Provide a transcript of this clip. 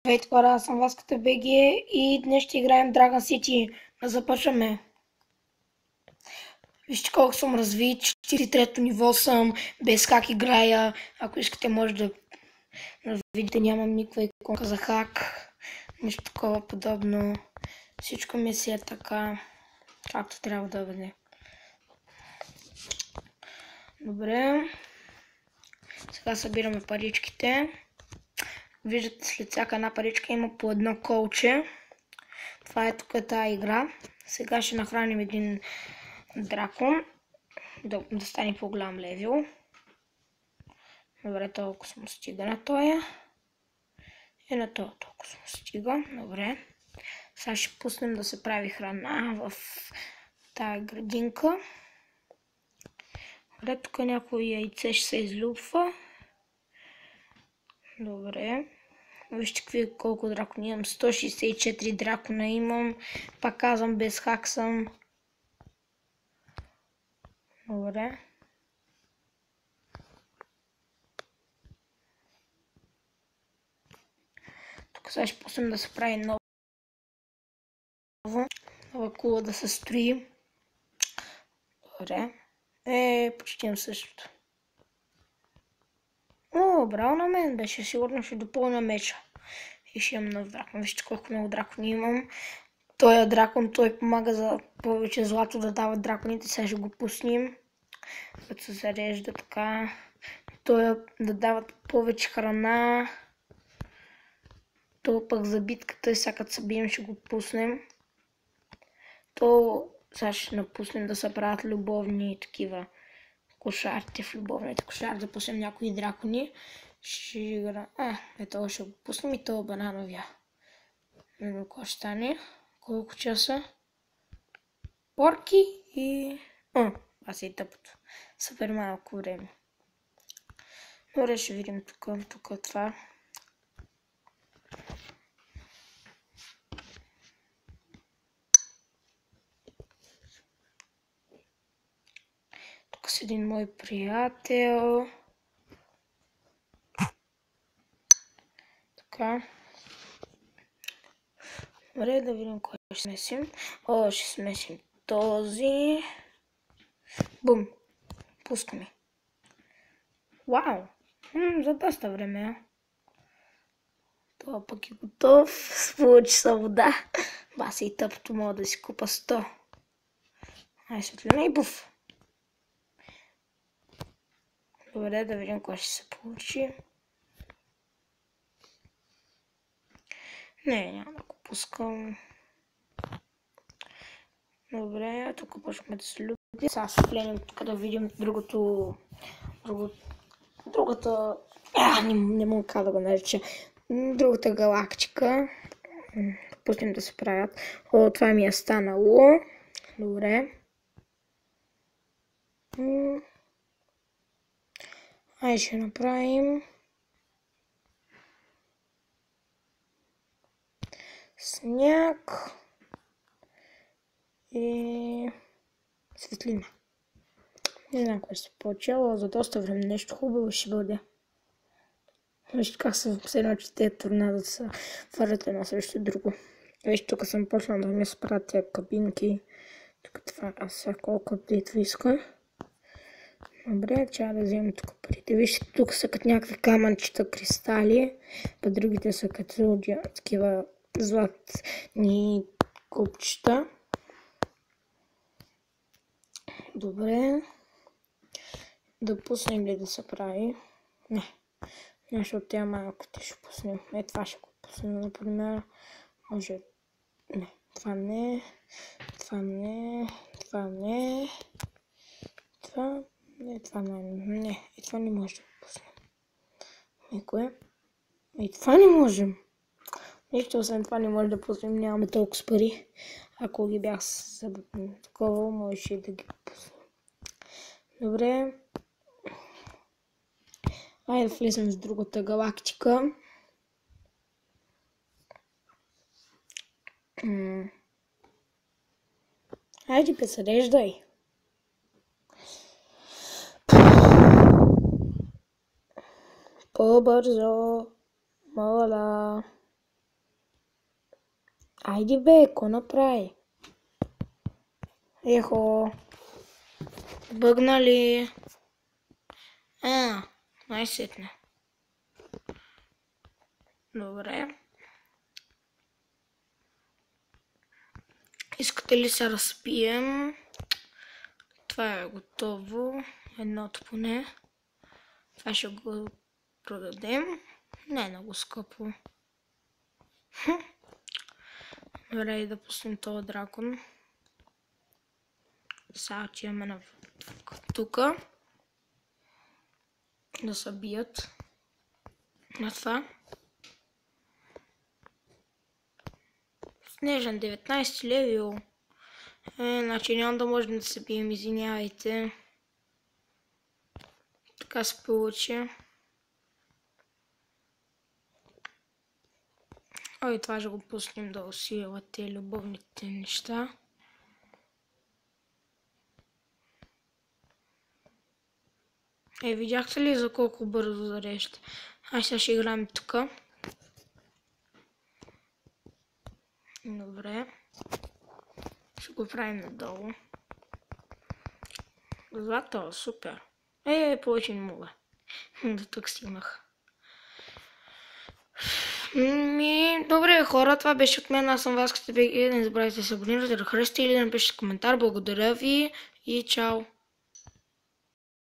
Здравейте хора, аз съм Васката БГ и днес ще играем Dragon City. Да започваме. Вижте колко съм развит, 43-то ниво съм, без хак играя. Ако искате може да видите, нямам никаква иконка за хак. Нищо такова подобно. Всичко ми си е така, както трябва да бъде. Добре. Сега събираме паричките. Виждате, след всяка една паричка има по едно колче. Това е тук тази игра. Сега ще нахраним един дракон. Да стане по-голям левел. Добре, толкова му стига на тоя. И на тоя толкова му стига. Добре. Сега ще пуснем да се прави храна в тази градинка. Добре, тук някой яйце ще се излюбва. Добре. Вижте колко дракони имам. 164 дракона имам. Пак казвам, без хак съм. Добре. Тук сега ще пуснем да се прави нова кула да се строи. Добре. Почти имам същото. Браво на мен беше. Сигурно ще допълня меча. И ще имам нов дракон. Вижте колко много дракони имам. Той е дракон, той помага за повече злато да дава драконите. Сега ще го пуснем. Като се зарежда така. Той да дават повече храна. То пък за битката, сега като се бием ще го пуснем. То сега ще напуснем да се правят любовни такива кошарите в любовните кошари. Да пуснем някои дракони. Ще игра... ето ще го пуснем и то банановия. Не знам какво ще стане. Колко часа? Порки и... аз е тъпото. Супер малко време. Добре, ще видим тук това. Тук с един мой приятел. Така. Добре, да видим кой ще смесим. Ще смесим този. Бум. Пускаме. Вау! За доста време. Това пък е готов. Получи са вода. Баси и тъпто мога да си купа 100. Светлина и буф. Добре, да видим кой ще се получи. Не, няма да го пускам. Добре, тук почваме да се люби. Сега ще пленим тук да видим другата... не мога как да го нареча. Другата галактика. Пуснем да се правят. Това ми е станало. Добре. Ще направим сняг и светлина. Не знам кое се получава, за доста време нещо хубаво ще бъде. Вижте как се обседна, че тези торнадата са фърят едно срещу друго. Вижте, тук съм почнал да ми се правят тези кабинки. Тук това сега колко апдейтва иска. Добре, трябва да вземем тук парите. Вижте, тук са като някакви камънчета, кристали, а другите са като такива златни купчета. Добре. Да пуснем ли да се прави? Не. Нещо от тези малките ще пуснем. Това ще го пуснем, например. Може... Не. Това не. Това не. Това не. Това... това не. И това не може да го пуснем. Кое? И това не можем. Нищо освен това не може да пуснем. Нямаме толкова пари. Ако ги бях за такова, можеше да ги пуснем. Добре. Айде да влезем с другата галактика. Айде пресъреждай. По-бързо. Моля. Айде бе, ко направи? Ехо. Бъгнали. Най-сетне. Добре. Искате ли се разпием? Това е готово. Едното поне. Това ще го продадем. Не е много скъпо. Добре, и да пуснем този дракон. Сега отиваме на тука. Да се бият. На това. Снежен 19 левел. Значи няма да можем да се бием, извинявайте. Така се получи. Ой, това ще го пуснем да усилва те любовните неща. Видяхте ли за колко бързо зарежда? Сега ще играем тук. Добре. Ще го правим надолу. Злато, супер. Повече не мога. До тук стигнах. Добре хора, това беше от мен. Аз съм Васката БГ. Не забравяйте да се абонирате, да харесате или да напишете коментар. Благодаря ви и чао!